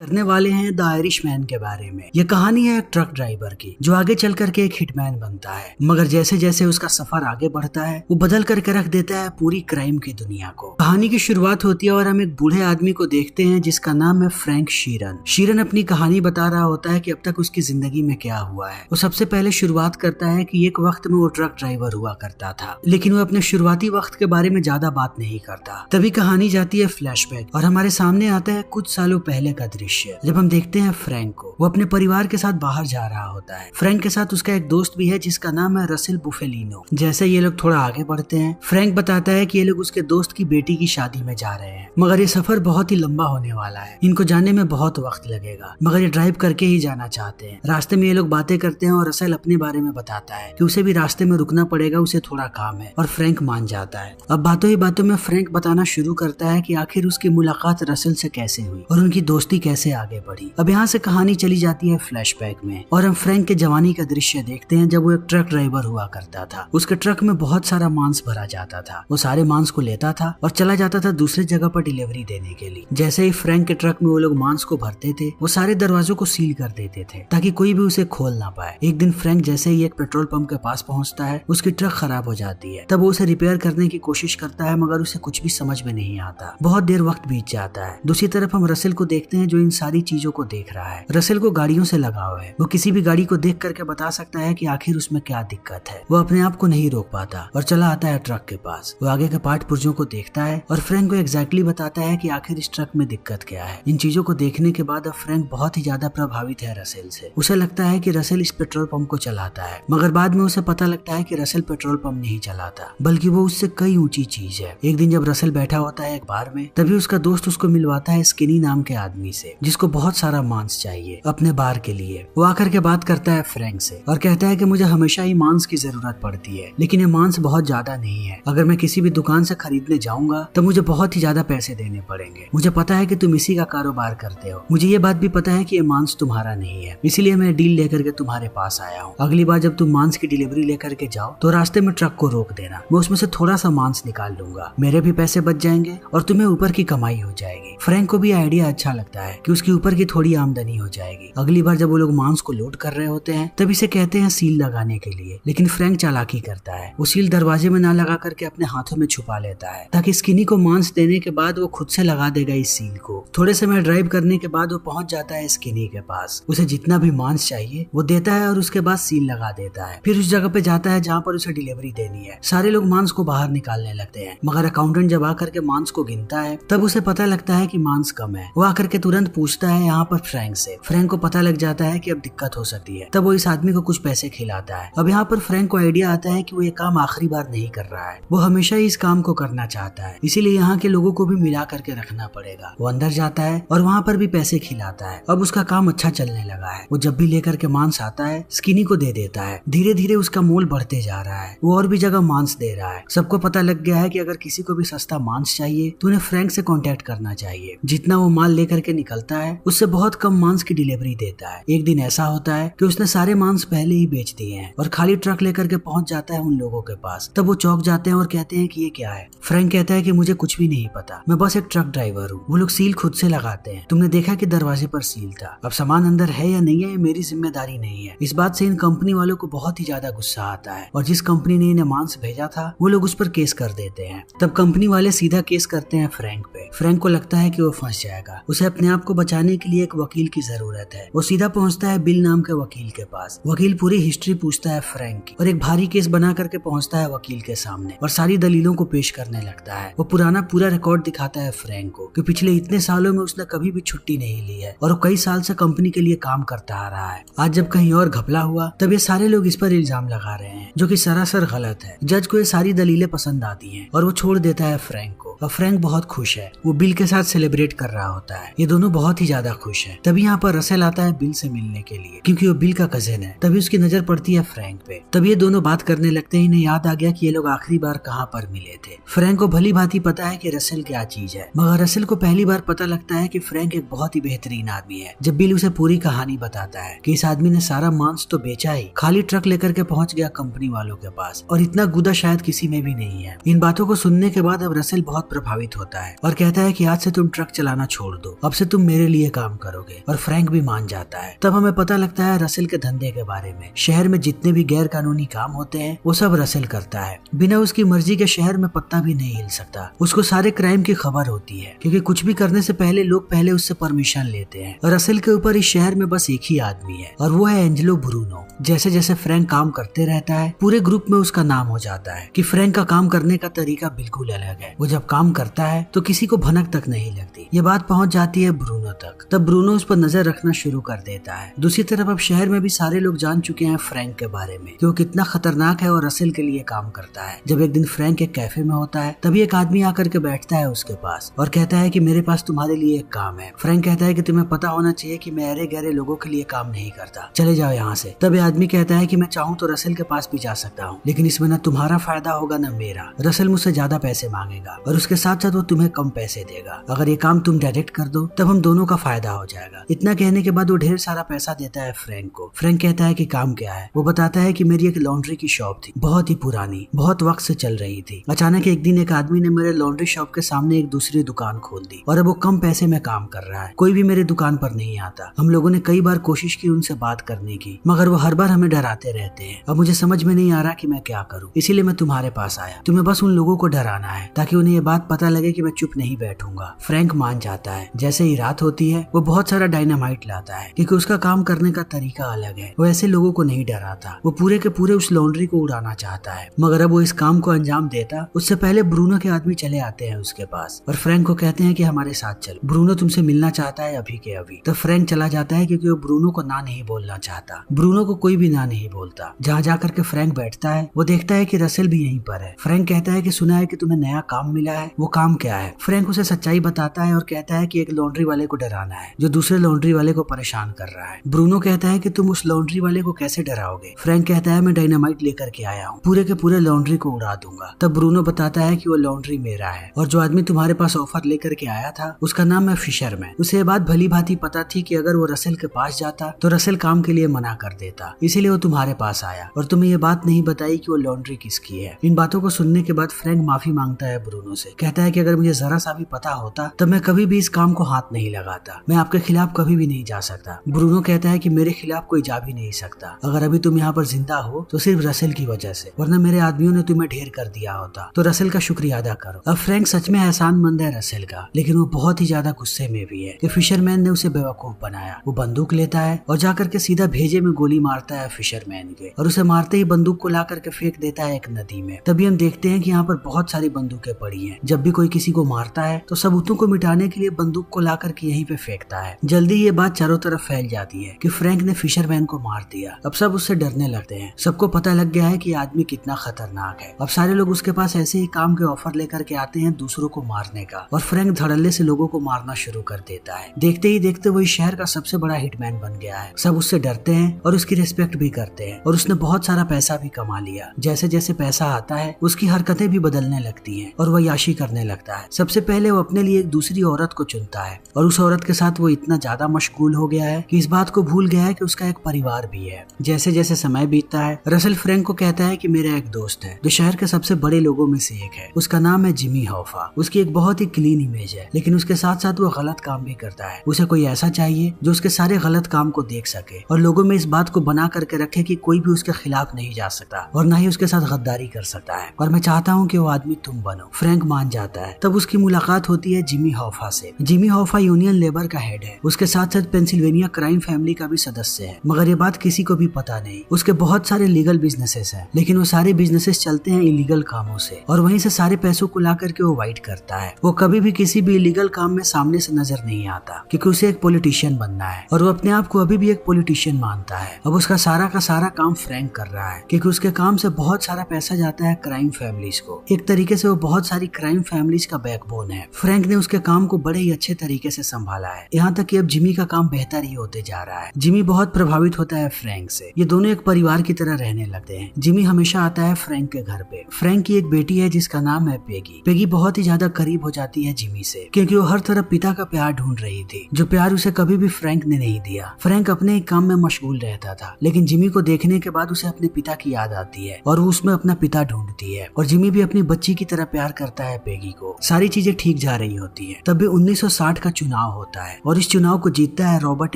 करने वाले हैं द आयरिशमैन के बारे में। यह कहानी है एक ट्रक ड्राइवर की जो आगे चल करके एक हिटमैन बनता है, मगर जैसे जैसे उसका सफर आगे बढ़ता है वो बदल करके रख देता है पूरी क्राइम की दुनिया को। कहानी की शुरुआत होती है और हम एक बूढ़े आदमी को देखते हैं जिसका नाम है फ्रैंक शीरन। शीरन अपनी कहानी बता रहा होता है कि अब तक उसकी जिंदगी में क्या हुआ है। वो सबसे पहले शुरुआत करता है कि एक वक्त में वो ट्रक ड्राइवर हुआ करता था, लेकिन वो अपने शुरुआती वक्त के बारे में ज्यादा बात नहीं करता। तभी कहानी जाती है फ्लैशबैक और हमारे सामने आता है कुछ सालों पहले का दृश्य, जब हम देखते हैं फ्रैंक को। वो अपने परिवार के साथ बाहर जा रहा होता है। फ्रैंक के साथ उसका एक दोस्त भी है जिसका नाम है रसेल बुफेलिनो। जैसे ये लोग थोड़ा आगे बढ़ते हैं, फ्रैंक बताता है कि ये लोग उसके दोस्त की बेटी की शादी में जा रहे हैं, मगर ये सफर बहुत ही लंबा होने वाला है। इनको जाने में बहुत वक्त लगेगा, मगर ये ड्राइव करके ही जाना चाहते हैं। रास्ते में ये लोग बातें करते हैं और रसेल अपने बारे में बताता है कि उसे भी रास्ते में रुकना पड़ेगा, उसे थोड़ा काम है, और फ्रैंक मान जाता है। अब बातों ही बातों में फ्रैंक बताना शुरू करता है कि आखिर उसकी मुलाकात रसेल से कैसे हुई और उनकी दोस्ती कैसे आगे बढ़ी। अब यहाँ से कहानी चली जाती है फ्लैशबैक में और हम फ्रैंक के जवानी का दृश्य देखते हैं जब वो एक ट्रक ड्राइवर हुआ करता था। उसके ट्रक में बहुत सारा मांस भरा जाता था। वो सारे मांस को लेता था और चला जाता था दूसरी जगह पर डिलीवरी देने के लिए। जैसे ही फ्रैंक के ट्रक में वो लोग मांस को भरते थे, वो सारे दरवाजों को सील कर देते थे ताकि कोई भी उसे खोल ना पाए। एक दिन फ्रैंक जैसे ही एक पेट्रोल पंप के पास पहुंचता है, उसकी ट्रक खराब हो जाती है। तब वो उसे रिपेयर करने की कोशिश करता है, मगर उसे कुछ भी समझ में नहीं आता। बहुत देर वक्त बीत जाता है। दूसरी तरफ हम रसेल को देखते हैं जो इन सारी चीजों को देख रहा है। रसेल को गाड़ियों से लगाव है। वो किसी भी गाड़ी को देख करके बता सकता है कि आखिर उसमें क्या दिक्कत है। वो अपने आप को नहीं रोक पाता और चला आता है ट्रक के पास। वो आगे के पार्ट पुर्जों को देखता है और फ्रैंक को एग्जैक्टली बताता है कि आखिर इस ट्रक में दिक्कत क्या है। इन चीजों को देखने के बाद अब फ्रैंक बहुत ही ज्यादा प्रभावित है रसेल से। उसे लगता है कि रसेल इस पेट्रोल पंप को चलाता है, मगर बाद में उसे पता लगता है कि रसेल पेट्रोल पंप नहीं चलाता, बल्कि वो उससे कई ऊंची चीज है। एक दिन जब रसेल बैठा होता है एक बार में, तभी उसका दोस्त उसको मिलवाता है स्किनी नाम के आदमी से, जिसको बहुत सारा मांस चाहिए अपने बार के लिए। वो आकर के बात करता है फ्रैंक से और कहता है कि मुझे हमेशा ही मांस की जरूरत पड़ती है, लेकिन ये मांस बहुत ज्यादा नहीं है। अगर मैं किसी भी दुकान से खरीदने जाऊंगा तो मुझे बहुत ही ज्यादा पैसे देने पड़ेंगे। मुझे पता है कि तुम इसी का कारोबार करते हो। मुझे ये बात भी पता है कि ये मांस तुम्हारा नहीं है, इसीलिए मैं डील लेकर के तुम्हारे पास आया हूँ। अगली बार जब तुम मांस की डिलीवरी लेकर के जाओ तो रास्ते में ट्रक को रोक देना। मैं उसमें से थोड़ा सा मांस निकाल लूंगा, मेरे भी पैसे बच जाएंगे और तुम्हें ऊपर की कमाई हो जाएगी। फ्रैंक को भी आइडिया अच्छा लगता है कि उसकी ऊपर की थोड़ी आमदनी हो जाएगी। अगली बार जब वो लोग मांस को लोड कर रहे होते हैं तब इसे कहते हैं सील लगाने के लिए, लेकिन फ्रैंक चालाकी करता है। वो सील दरवाजे में ना लगा करके अपने हाथों में छुपा लेता है ताकि स्किनी को मांस देने के बाद वो खुद से लगा देगा इस सील को। थोड़े समय ड्राइव करने के बाद वो पहुंच जाता है स्किनी के पास। उसे जितना भी मांस चाहिए वो देता है और उसके बाद सील लगा देता है। फिर उस जगह पे जाता है जहाँ पर उसे डिलीवरी देनी है। सारे लोग मांस को बाहर निकालने लगते हैं, मगर अकाउंटेंट जब आकर के मांस को गिनता है तब उसे पता लगता है कि मांस कम है। वो आकर के तुरंत पूछता है यहाँ पर फ्रैंक से। फ्रैंक को पता लग जाता है कि अब दिक्कत हो सकती है। तब वो इस आदमी को कुछ पैसे खिलाता है। अब यहाँ पर फ्रैंक को आइडिया आता है कि वो ये काम आखिरी बार नहीं कर रहा है, वो हमेशा ही इस काम को करना चाहता है, इसीलिए यहाँ के लोगों को भी मिला करके रखना पड़ेगा। वो अंदर जाता है और वहाँ पर भी पैसे खिलाता है। अब उसका काम अच्छा चलने लगा है। वो जब भी लेकर के मांस आता है स्किनी को दे देता है। धीरे धीरे उसका मोल बढ़ते जा रहा है। वो और भी जगह मांस दे रहा है। सबको पता लग गया है कि अगर किसी को भी सस्ता मांस चाहिए तो उन्हें फ्रैंक से कांटेक्ट करना चाहिए। जितना वो माल लेकर के निकलता है उससे बहुत कम मांस की डिलीवरी देता है। एक दिन ऐसा होता है कि उसने सारे मांस पहले ही बेच दिए हैं और खाली ट्रक लेकर के पहुंच जाता है उन लोगों के पास। तब वो चौंक जाते हैं और कहते हैं कि ये क्या है। फ्रैंक कहता है कि मुझे कुछ भी नहीं पता, मैं बस एक ट्रक ड्राइवर हूँ। वो लोग सील खुद से लगाते हैं। तुमने देखा कि दरवाजे पर सील था। अब सामान अंदर है या नहीं है ये मेरी जिम्मेदारी नहीं है। इस बात से इन कंपनी वालों को बहुत ही ज्यादा गुस्सा आता है और जिस कंपनी ने इन्हें मांस भेजा था वो लोग उस पर केस कर देते हैं। तब कंपनी वाले सीधा केस करते हैं फ्रैंक पे। फ्रैंक को लगता है कि वो फंस जाएगा। उसे अपने आप को बचाने के लिए एक वकील की जरूरत है। वो सीधा पहुंचता है बिल नाम के वकील के पास। वकील पूरी हिस्ट्री पूछता है फ्रैंक की और एक भारी केस बना करके पहुंचता है वकील के सामने और सारी दलीलों को पेश करने लगता है। वो पुराना पूरा रिकॉर्ड दिखाता है फ्रैंक को कि पिछले इतने सालों में उसने कभी भी छुट्टी नहीं ली है और वो कई साल से कंपनी के लिए काम करता आ रहा है। आज जब कहीं और घपला हुआ तब ये सारे लोग इस पर इल्जाम लगा रहे हैं, जो कि सरासर गलत है। जज को ये सारी दलीलें पसंद आती हैं और वो छोड़ देता है फ्रैंक को और फ्रैंक बहुत खुश है। वो बिल के साथ सेलिब्रेट कर रहा होता है। ये दोनों बहुत ही ज्यादा खुश हैं। तभी यहाँ पर रसेल आता है बिल से मिलने के लिए क्योंकि वो बिल का कजिन है। तभी उसकी नजर पड़ती है फ्रैंक पे। तब ये दोनों बात करने लगते हैं। इन्हें याद आ गया कि ये लोग आखिरी बार कहाँ पर मिले थे। फ्रैंक को भली भांति पता है कि रसेल क्या चीज है, मगर रसेल को पहली बार पता लगता है कि फ्रैंक एक बहुत ही बेहतरीन आदमी है। जब बिल उसे पूरी कहानी बताता है कि इस आदमी ने सारा मांस तो बेचा ही, खाली ट्रक लेकर के पहुंच गया कंपनी वालों के पास और इतना गुदा शायद किसी में भी नहीं है। इन बातों को सुनने के बाद अब रसेल बहुत प्रभावित होता है और कहता है कि आज से तुम ट्रक चलाना छोड़ दो, अब से तुम मेरे लिए काम करोगे, और फ्रैंक भी मान जाता है। तब हमें पता लगता है रसेल के धंधे के बारे में। शहर में जितने भी गैर कानूनी काम होते हैं वो सब रसेल करता है। बिना उसकी मर्जी के शहर में पत्ता भी नहीं हिल सकता। उसको सारे क्राइम की खबर होती है, क्योंकि कुछ भी करने से पहले लोग पहले उससे परमिशन लेते हैं। और रसेल के ऊपर इस शहर में बस एक ही आदमी है, और वो है एंजेलो ब्रूनो। जैसे जैसे फ्रैंक काम करते रहता है, पूरे ग्रुप में उसका नाम हो जाता है कि फ्रैंक का काम करने का तरीका बिल्कुल अलग है। वो जब काम करता है तो किसी को भनक तक नहीं लगती। ये बात पहुंच जाती है ब्रूनो तक। तब ब्रूनो उस पर नजर रखना शुरू कर देता है। दूसरी तरफ अब शहर में भी सारे लोग जान चुके हैं फ्रैंक के बारे में कि वो कितना खतरनाक है और रसेल के लिए काम करता है। जब एक दिन फ्रैंक एक कैफे में होता है, तभी एक आदमी आकर के बैठता है उसके पास और कहता है कि मेरे पास तुम्हारे लिए एक काम है। फ्रैंक कहता है कि तुम्हें पता होना चाहिए कि मैं अरे गहरे लोगों के लिए काम नहीं करता, चले जाओ यहाँ से। तब ये आदमी कहता है कि मैं चाहूँ तो रसेल के पास भी जा सकता हूँ, लेकिन इसमें न तुम्हारा फायदा होगा न मेरा। रसेल मुझसे ज्यादा पैसे मांगेगा और उसके साथ साथ वो तुम्हें कम पैसे देगा। अगर ये काम तुम डायरेक्ट कर दो तब हम दोनों का फायदा हो जाएगा। इतना कहने के बाद वो ढेर सारा पैसा देता है फ्रैंक को। फ्रैंक कहता है कि काम क्या है। वो बताता है कि मेरी एक लॉन्ड्री की शॉप थी, बहुत ही पुरानी, बहुत वक्त से चल रही थी। अचानक एक दिन एक आदमी ने मेरे लॉन्ड्री शॉप के सामने एक दूसरी दुकान खोल दी और अब वो कम पैसे में काम कर रहा है। कोई भी मेरे दुकान पर नहीं आता। हम लोगों ने कई बार कोशिश की उनसे बात करने की, मगर वो हर बार हमें डराते रहते हैं। अब मुझे समझ में नहीं आ रहा कि मैं क्या करूं, इसीलिए मैं तुम्हारे पास आया। तुम्हें बस उन लोगों को डराना है ताकि उन्हें ये बात पता लगे कि मैं चुप नहीं बैठूंगा। फ्रैंक मान जाता है। जैसे ही रात होती है वो बहुत सारा डायनामाइट लाता है, क्योंकि उसका काम करने का तरीका अलग है। वो ऐसे लोगों को नहीं डराता। वो पूरे के पूरे उस लॉन्ड्री को उड़ाना चाहता है। मगर अब वो इस काम को अंजाम देता उससे पहले ब्रूनो के आदमी चले आते हैं उसके पास और फ्रैंक को कहते हैं कि हमारे साथ चलो, ब्रूनो तुमसे मिलना चाहता है अभी के अभी। तब फ्रैंक चला जाता है क्योंकि वो ब्रूनो को ना नहीं बोलना चाहता। ब्रूनो को कोई भी ना नहीं बोलता। जहाँ जाकर के फ्रैंक बैठता है वो देखता है कि रसेल भी यहीं पर है। फ्रैंक कहता है कि सुना है कि तुम्हें नया काम मिला है, वो काम क्या है? फ्रैंक उसे सच्चाई बताता है और कहता है कि एक लॉन्ड्री वाले को डराना है जो दूसरे लॉन्ड्री वाले को परेशान कर रहा है। ब्रूनो कहता है कि तुम उस लॉन्ड्री वाले को कैसे डराओगे? फ्रैंक कहता है मैं डायनामाइट लेकर के आया हूँ, पूरे के पूरे लॉन्ड्री को उड़ा दूंगा। तब ब्रूनो बताता है कि वो लॉन्ड्री मेरा है और जो आदमी तुम्हारे पास ऑफर लेकर के आया था उसका नाम है फिशरमैन। उसे ये बात भली भांति पता थी कि अगर वो रसेल के पास जाता तो रसेल काम के लिए मना कर देता, इसीलिए वो तुम्हारे पास आया और तुम्हें ये बात नहीं बताई कि वो लॉन्ड्री किसकी है। इन बातों को सुनने के बाद फ्रैंक माफी मांगता है ब्रूनो से। कहता है कि अगर मुझे जरा सा भी पता होता तब मैं कभी भी इस काम को हाथ नहीं लगाता। मैं आपके खिलाफ कभी भी नहीं जा सकता। ब्रूनो कहता है कि मेरे खिलाफ कोई जा भी नहीं सकता। अगर अभी तुम यहाँ पर जिंदा हो तो सिर्फ रसेल की वजह से, वरना मेरे आदमियों ने तुम्हें ढेर कर दिया होता। तो रसेल का शुक्रिया अदा करो। अब फ्रैंक सच में एहसानमंद है रसेल का, लेकिन वो बहुत ही ज्यादा गुस्से में भी है कि फिशरमैन ने उसे बेवकूफ बनाया। वो बंदूक लेता है और जाकर के सीधा भेजे में गोली मारता है फिशरमैन के, और उसे मारते ही बंदूक को ला करके फेंक देता है एक नदी में। तभी हम देखते हैं कि यहाँ पर बहुत सारी बंदूकें पड़ी हैं। जब भी कोई किसी को मारता है तो सबूतों को मिटाने के लिए बंदूक को ला करके यहीं पे फेंकता है। जल्दी ये बात चारों तरफ फैल जाती है कि फ्रैंक ने फिशरमैन को मार दिया। अब सब उससे डरने लगते हैं। सबको पता लग गया है कि आदमी कितना खतरनाक है। अब सारे लोग उसके पास ऐसे ही काम के ऑफर लेकर के आते हैं दूसरों को मारने का, और फ्रैंक धड़ल्ले से लोगों को मारना शुरू कर देता है। देखते ही देखते वो इस शहर का सबसे बड़ा हिटमैन बन गया है। सब उससे डरते हैं और उसकी रिस्पेक्ट भी करते हैं, और उसने बहुत सारा पैसा भी कमा लिया। जैसे जैसे पैसा आता है उसकी हरकतें भी बदलने लगती हैं और वह याशी करने लगता है। सबसे पहले वो अपने लिए एक दूसरी औरत को चुनता है, और उस औरत के साथ वो इतना ज्यादा मशगूल हो गया है कि इस बात को भूल गया है कि उसका एक परिवार भी है। जैसे जैसे समय बीतता है रसेल फ्रैंक को कहता है कि मेरा एक दोस्त है जो शहर के सबसे बड़े लोगों में से एक है। उसका नाम है जिमी हॉफा। उसकी एक बहुत ही क्लीन इमेज है, लेकिन उसके साथ साथ वो गलत काम भी करता है। उसे कोई ऐसा चाहिए जो उसके सारे गलत काम को देख सके और लोगों में इस बात को बना करके रखे कि कोई भी उसके खिलाफ नहीं जा सकता और ना ही उसके साथ गद्दारी कर सकता है, और मैं चाहता हूँ कि वो आदमी तुम बनो। फ्रैंक मान जाता है। तब उसकी मुलाकात होती है जिमी हॉफा से। जिमी हॉफा यूनियन लेबर का हेड है। उसके साथ साथ पेंसिल्वेनिया क्राइम फैमिली का भी सदस्य है, मगर ये बात किसी को भी पता नहीं। उसके बहुत सारे लीगल बिजनेसेस हैं, लेकिन वो सारे बिजनेसेस चलते हैं इलीगल कामों से, और वहीं से सारे पैसों को ला करके वो वाइट करता है। वो कभी भी किसी भी इलीगल काम में सामने से नजर नहीं आता, क्योंकि उसे एक पॉलिटिशियन बनना है और वो अपने आप को अभी भी एक पॉलिटिशियन मानता है। अब उसका सारा का सारा काम फ्रैंक कर रहा है, क्योंकि उसके काम से बहुत सारा पैसा जाता है क्राइम फैमिलीज को। एक तरीके से वो बहुत सारी क्राइम फैमिलीज का बैकबोन है। फ्रैंक ने उसके काम को बड़े ही अच्छे तरीके से संभाला है, यहाँ तक कि अब जिमी का काम बेहतर ही होते जा रहा है। जिमी बहुत प्रभावित होता है फ्रैंक से। ये दोनों एक परिवार की तरह रहने लगते हैं। जिमी हमेशा आता है फ्रैंक के घर पे। फ्रैंक की एक बेटी है जिसका नाम है पेगी। पेगी बहुत ही ज्यादा करीब हो जाती है जिमी से, क्योंकि वो हर तरफ पिता का प्यार ढूंढ रही थी, जो प्यार उसे कभी भी फ्रैंक ने नहीं दिया। फ्रैंक अपने एक काम में मशगूल रहता था, लेकिन जिमी को देखने के बाद उसे अपने पिता की याद आती है और वो उसमें अपना पिता ढूंढती है, और जिमी भी अपनी बच्ची की तरह प्यार करता है पेगी को। सारी चीजें ठीक जा रही होती है। तब भी 1960 का चुनाव चुनाव होता है और इस चुनाव को जीतता है रॉबर्ट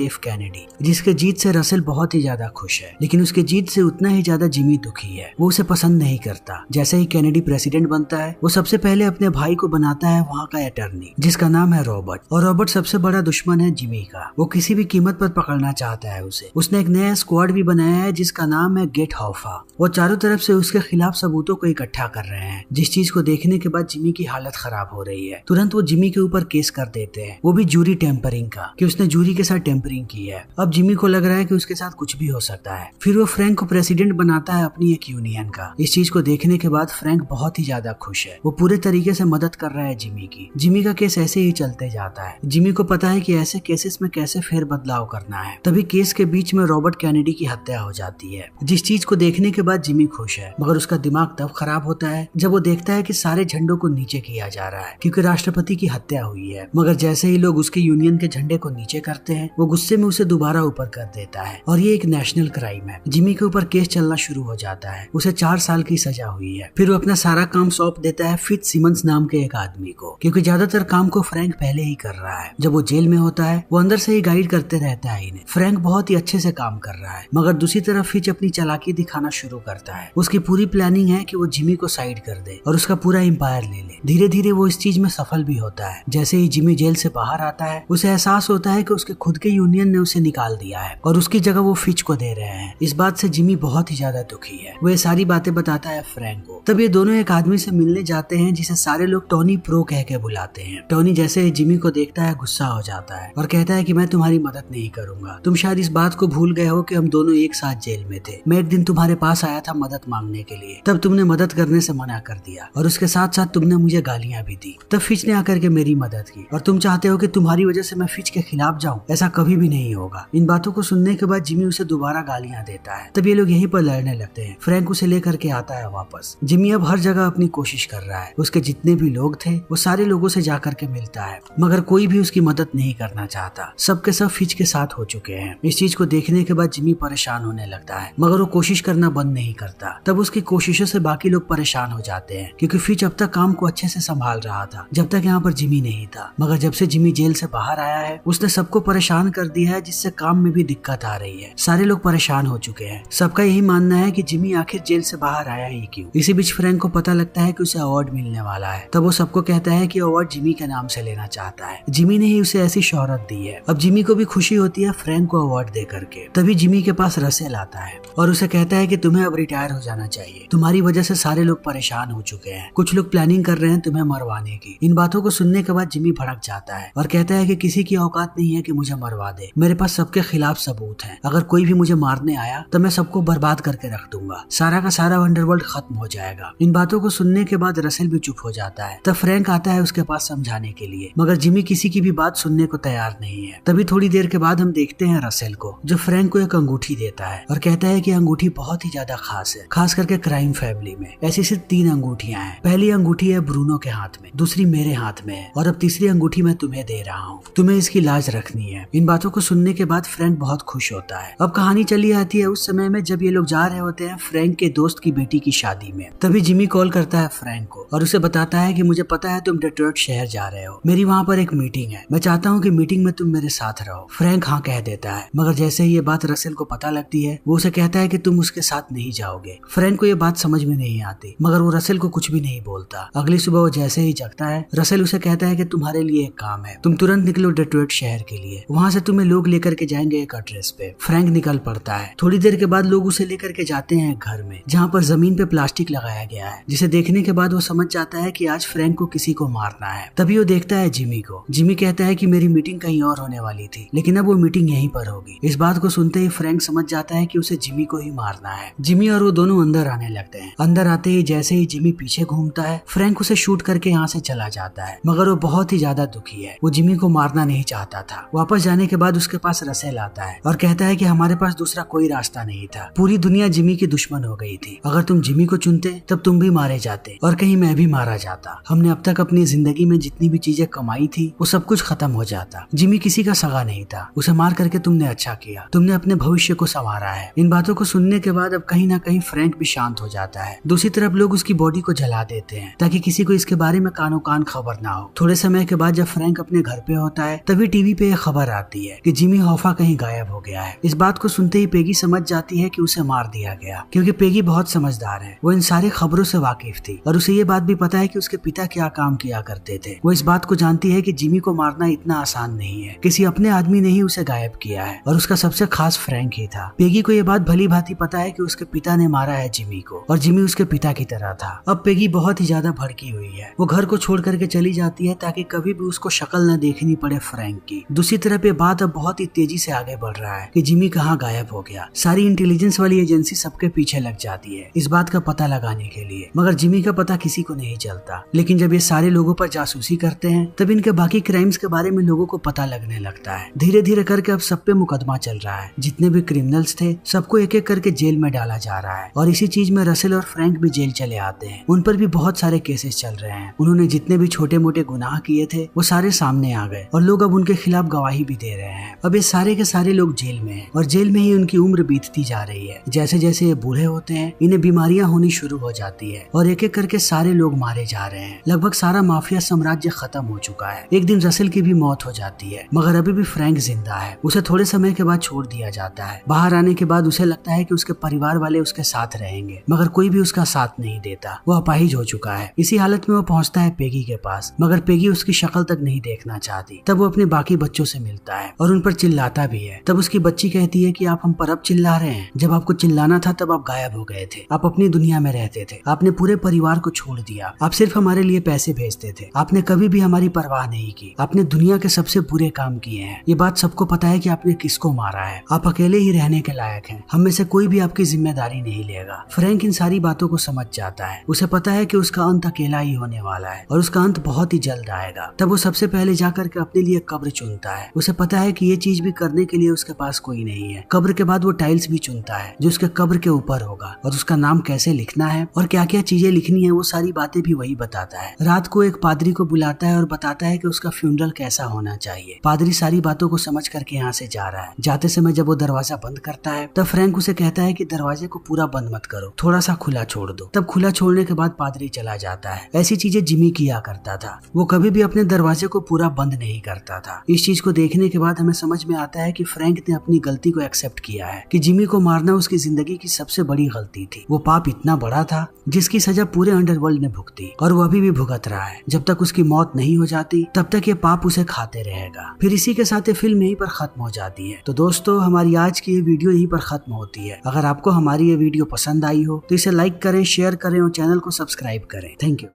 एफ कैनेडी, जिसके जीत से रसेल बहुत ही ज्यादा खुश है, लेकिन उसके जीत से उतना ही ज्यादा जिमी दुखी है। वो उसे पसंद नहीं करता। जैसे ही कैनेडी प्रेसिडेंट बनता है, वो सबसे पहले अपने भाई को बनाता है वहाँ का अटर्नी, जिसका नाम है रॉबर्ट, और रॉबर्ट सबसे बड़ा दुश्मन है जिमी का। वो किसी भी कीमत पर पकड़ना चाहता है उसे। उसने एक नया स्क्वाड भी बनाया है जिसका नाम है गेट हॉफा। वो चारों तरफ से उसके खिलाफ सबूतों को इकट्ठा कर रहे हैं, जिस चीज को देखने के बाद जिमी की हालत खराब हो रही है। तुरंत वो जिमी के ऊपर केस कर देते हैं, वो भी जूरी टेम्परिंग का, कि उसने जूरी के साथ टेम्परिंग की है। अब जिमी को लग रहा है कि उसके साथ कुछ भी हो सकता है। फिर वो फ्रैंक को प्रेसिडेंट बनाता है अपनी एक यूनियन का। इस चीज को देखने के बाद फ्रैंक बहुत ही ज्यादा खुश है। वो पूरे तरीके से मदद कर रहा है जिमी की। जिमी का केस ऐसे ही चलते जाता है। जिमी को पता है कि ऐसे केसेस में कैसे फेर बदलाव करना है। तभी केस के बीच में रॉबर्ट कैनेडी की हत्या हो जाती है, जिस चीज को देखने के बाद जिमी खुश है, मगर उसका दिमाग तब खराब होता है जब वो देखता है कि सारे झंडों को नीचे किया जा रहा है, क्योंकि राष्ट्रपति की हत्या हुई है। मगर जैसे ही लोग उसके यूनियन के झंडे को नीचे करते हैं, वो गुस्से में उसे दोबारा ऊपर कर देता है, और ये एक नेशनल क्राइम है। जिमी के ऊपर केस चलना शुरू हो जाता है। उसे 4 साल की सजा हुई है। फिर वो अपना सारा काम सौंप देता है फिट्जसिमन्स नाम के एक आदमी को, क्योंकि ज्यादातर काम को फ्रैंक पहले ही कर रहा है। जब वो जेल में होता है, वो अंदर से ही गाइड करते रहता है इन्हें। फ्रैंक बहुत ही अच्छे से काम कर रहा है, मगर दूसरी तरफ फिच अपनी चालाकी दिखाना शुरू करता है। उसकी पूरी प्लानिंग है कि वो जिमी को साइड कर दे और उसका पूरा एम्पायर ले ले। धीरे धीरे वो इस चीज में सफल भी होता है। जैसे ही जिमी जेल से बाहर आता है, उसे एहसास होता है कि उसके खुद के यूनियन ने उसे निकाल दिया है और उसकी जगह वो फिच को दे रहे हैं। इस बात से जिमी बहुत ही ज्यादा दुखी है। वो ये सारी बातें बताता है फ्रैंक को। तब ये दोनों एक आदमी से मिलने जाते हैं जिसे सारे लोग टोनी प्रो कह के बुलाते हैं। टोनी जैसे ही जिमी को देखता है, गुस्सा हो जाता है और कहता है कि मैं तुम्हारी मदद नहीं करूंगा। तुम शायद इस बात को भूल गए हो कि हम दोनों एक साथ जेल में थे। मैं एक दिन तुम्हारे पास आया था मदद मांगने के लिए, तब तुमने मदद करने से मना कर दिया और उसके साथ साथ तुमने मुझे गालियां भी दी। तब फिच ने आकर के मेरी मदद की और तुम चाहते हो कि तुम्हारी वजह से मैं फिच के खिलाफ जाऊं। ऐसा कभी भी नहीं होगा। इन बातों को सुनने के बाद जिमी उसे दोबारा गालियां देता है। तब ये लोग यहीं पर लड़ने लगते हैं। फ्रैंक उसे लेकर के आता है वापस। जिमी अब हर जगह अपनी कोशिश कर रहा है। उसके जितने भी लोग थे, वो सारे लोगों से जाकर के मिलता है, मगर कोई भी उसकी मदद नहीं करना चाहता। सबके सब फिच के साथ हो चुके हैं। इस चीज को देखने के बाद जिमी परेशान होने लगता है, मगर वो कोशिश करना बंद नहीं करता। तब उसकी कोशिशों से बाकी लोग परेशान हो जाते हैं, क्योंकि फिच अब तक काम को अच्छे से संभाल रहा था जब तक यहाँ पर जिमी नहीं था। मगर जब से जिमी जेल से बाहर आया है, उसने सबको परेशान कर दिया है, जिससे काम में भी दिक्कत आ रही है। सारे लोग परेशान हो चुके हैं। सबका यही मानना है कि जिमी आखिर जेल से बाहर आया ही क्यों। इसी बीच फ्रैंक को पता लगता है कि उसे अवार्ड मिलने वाला है। तब वो सबको कहता है कि अवार्ड जिमी के नाम से लेना चाहता है। जिमी ने ही उसे ऐसी शोहरत दी है। अब जिमी को भी खुशी होती है फ्रैंक को अवार्ड दे करके। तभी जिमी के पास रसेल आता है और उसे कहता है कि तुम्हें अब रिटायर हो जाना चाहिए। तुम्हारी वजह से सारे लोग परेशान हो चुके हैं। कुछ लोग प्लानिंग कर रहे हैं तुम्हें मरवाने की। इन बातों को सुनने के बाद जिमी भड़क जाता है और कहता है कि किसी की औकात नहीं है कि मुझे मरवा दे। मेरे पास सबके खिलाफ सबूत है। अगर कोई भी मुझे मारने आया तो मैं सबको बर्बाद करके रख दूंगा। सारा का सारा अंडरवर्ल्ड खत्म हो जाएगा। इन बातों को सुनने के बाद रसेल भी चुप हो जाता है। तब फ्रैंक आता है उसके पास समझाने के लिए, मगर जिमी किसी की भी बात सुनने को तैयार नहीं है। तभी थोड़ी देर के बाद हम देखते हैं रसेल को, जो फ्रैंक को एक अंगूठी देता है और कहता है कि अंगूठी बहुत ही ज्यादा खास है, खास करके क्राइम फैमिली में। ऐसी सिर्फ 3 अंगूठियां हैं। पहली अंगूठी है ब्रूनो के हाथ में, दूसरी मेरे हाथ में है और अब तीसरी अंगूठी मैं तुम्हें दे रहा हूँ। तुम्हें इसकी लाज रखनी है। इन बातों को सुनने के बाद फ्रैंक बहुत खुश होता है। अब कहानी चली आती है उस समय में जब ये लोग जा रहे होते हैं फ्रैंक के दोस्त की बेटी की शादी में। तभी जिमी कॉल करता है फ्रैंक को और उसे बताता है कि मुझे पता है तुम डेट्रॉइट शहर जा रहे हो। मेरी वहाँ पर एक मीटिंग है। मैं चाहता हूँ कि मीटिंग में तुम मेरे साथ रहो। फ्रैंक हाँ कह देता है, मगर जैसे ही ये बात रसेल को पता लगती है, वो उसे कहता है कि तुम उसके साथ नहीं जाओगे। फ्रैंक को ये बात समझ में नहीं आती, मगर वो रसेल को कुछ भी नहीं बोलता। अगली सुबह वो जैसे ही जगता है, रसेल उसे कहता है कि तुम्हारे लिए एक काम है, तुम तुरंत निकलो डेट्रॉइट शहर के लिए। वहाँ से तुम्हें लोग लेकर के जाएंगे एक एड्रेस पे। फ्रैंक निकल पड़ता है। थोड़ी देर के बाद लोग उसे लेकर के जाते हैं घर में, जहाँ पर जमीन पे प्लास्टिक लगाया गया है, जिसे देखने के बाद वो समझ जाता है कि आज फ्रैंक को किसी को मारना है। तभी वो देखता है जिमी को। जिमी कहता है कि मेरी मीटिंग कहीं और होने वाली थी, लेकिन अब वो मीटिंग यहीं पर होगी। इस बात को सुनते ही फ्रैंक समझ जाता है कि उसे जिमी को ही मारना है। जिमी और वो दोनों अंदर आने लगते हैं। अंदर आते ही जैसे ही जिमी पीछे घूमता है, फ्रैंक उसे शूट करके यहाँ से चला जाता है, मगर वो बहुत ही ज्यादा दुखी है। वो जिमी को मारना नहीं चाहता था। वापस जाने के बाद उसके पास रसेल आता है और कहता है कि हमारे पास दूसरा कोई रास्ता नहीं था। पूरी दुनिया जिमी की दुश्मन हो गई थी। अगर तुम जिमी को चुनते तब तुम भी मारे जाते और कहीं मैं भी मारा जाता। हमने अब तक अपनी जिंदगी में जितनी भी चीजें कमाई थी वो सब कुछ खत्म हो जाता। जिमी किसी का सगा नहीं था। उसे मार करके तुमने अच्छा किया। तुमने अपने भविष्य को संवारा है। इन बातों को सुनने के बाद अब कहीं ना कहीं फ्रैंक भी शांत हो जाता है। दूसरी तरफ लोग उसकी बॉडी को जला देते हैं ताकि किसी को इसके बारे में कानो कान खबर ना हो। थोड़े समय के बाद जब फ्रैंक अपने घर घर पे होता है तभी टीवी पे एक खबर आती है कि जिमी हॉफा कहीं गायब हो गया है। इस बात को सुनते ही पेगी समझ जाती है कि उसे मार दिया गया, क्योंकि पेगी बहुत समझदार है। वो इन सारी खबरों से वाकिफ थी और उसे ये बात भी पता है कि उसके पिता क्या काम किया करते थे। वो इस बात को जानती है कि जिमी को मारना इतना आसान नहीं है, किसी अपने आदमी ने ही उसे गायब किया है और उसका सबसे खास फ्रैंक ही था। पेगी को ये बात भली भांति पता है कि उसके पिता ने मारा है जिमी को और जिमी उसके पिता की तरह था। अब पेगी बहुत ही ज्यादा भड़की हुई है। वो घर को छोड़ करके चली जाती है ताकि कभी भी उसको शक्ल न देखनी पड़े फ्रैंक की। दूसरी तरफ ये बात अब बहुत ही तेजी से आगे बढ़ रहा है कि जिमी कहाँ गायब हो गया। सारी इंटेलिजेंस वाली एजेंसी सबके पीछे लग जाती है इस बात का पता लगाने के लिए, मगर जिमी का पता किसी को नहीं चलता। लेकिन जब ये सारे लोगों पर जासूसी करते हैं तब इनके बाकी क्राइम्स के बारे में लोगों को पता लगने लगता है। धीरे धीरे करके अब सब पे मुकदमा चल रहा है। जितने भी क्रिमिनल्स थे सबको एक एक करके जेल में डाला जा रहा है और इसी चीज में रसेल और फ्रैंक भी जेल चले आते हैं। उन पर भी बहुत सारे केसेस चल रहे हैं। उन्होंने जितने भी छोटे मोटे गुनाह किए थे वो सारे सामने आ गए और लोग अब उनके खिलाफ गवाही भी दे रहे हैं। अब ये सारे के सारे लोग जेल में हैं और जेल में ही उनकी उम्र बीतती जा रही है। जैसे जैसे ये बूढ़े होते हैं इन्हें बीमारियां होनी शुरू हो जाती है और एक एक करके सारे लोग मारे जा रहे हैं। लगभग सारा माफिया साम्राज्य खत्म हो चुका है। एक दिन रसेल की भी मौत हो जाती है, मगर अभी भी फ्रैंक जिंदा है। उसे थोड़े समय के बाद छोड़ दिया जाता है। बाहर आने के बाद उसे लगता है कि उसके परिवार वाले उसके साथ रहेंगे, मगर कोई भी उसका साथ नहीं देता। वो अपाहिज हो चुका है। इसी हालत में वो पहुंचता है पेगी के पास, मगर पेगी उसकी शक्ल तक नहीं देखना चाहती। तब वो अपने बाकी बच्चों से मिलता है और उन पर चिल्लाता भी है। तब उसकी बच्ची कहती है कि आप हम पर अब चिल्ला रहे हैं, जब आपको चिल्लाना था तब आप गायब हो गए थे। आप अपनी दुनिया में रहते थे, आपने पूरे परिवार को छोड़ दिया, आप सिर्फ हमारे लिए पैसे भेजते थे, आपने कभी भी हमारी परवाह नहीं की, आपने दुनिया के सबसे बुरे काम किए हैं। ये बात सबको पता है कि आपने किसको मारा है। आप अकेले ही रहने के लायक हैं, हम में से कोई भी आपकी जिम्मेदारी नहीं लेगा। फ्रैंक इन सारी बातों को समझ जाता है। उसे पता है कि उसका अंत अकेला ही होने वाला है और उसका अंत बहुत ही जल्द आएगा। तब वो सबसे पहले जाकर के अपने लिए कब्र चुनता है। उसे पता है कि ये चीज भी करने के लिए उसके पास कोई नहीं है। कब्र के बाद वो टाइल्स भी चुनता है जो उसके कब्र के ऊपर होगा और उसका नाम कैसे लिखना है और क्या क्या चीजें लिखनी है वो सारी बातें भी वही बताता है। रात को एक पादरी को बुलाता है और बताता है कि उसका फ्यूनरल कैसा होना चाहिए। पादरी सारी बातों को समझ करके यहाँ से जा रहा है। जाते समय जब वो दरवाजा बंद करता है तब फ्रैंक उसे कहता है कि दरवाजे को पूरा बंद मत करो, थोड़ा सा खुला छोड़ दो। तब खुला छोड़ने के बाद पादरी चला जाता है। ऐसी चीजें जिमी किया करता था। वो कभी भी अपने दरवाजे को पूरा बंद नहीं करता था। इस चीज को देखने के बाद हमें समझ में आता है कि फ्रैंक ने अपनी गलती को एक्सेप्ट किया है कि जिमी को मारना उसकी जिंदगी की सबसे बड़ी गलती थी। वो पाप इतना बड़ा था जिसकी सजा पूरे अंडरवर्ल्ड ने भुगती और वो अभी भी भुगत रहा है। जब तक उसकी मौत नहीं हो जाती तब तक ये पाप उसे खाते रहेगा। फिर इसी के साथ ये फिल्म यहीं पर खत्म हो जाती है। तो दोस्तों हमारी आज की ये वीडियो यहीं पर खत्म होती है। अगर आपको हमारी ये वीडियो पसंद आई हो तो इसे लाइक करें, शेयर करें और चैनल को सब्सक्राइब करें। Thank you.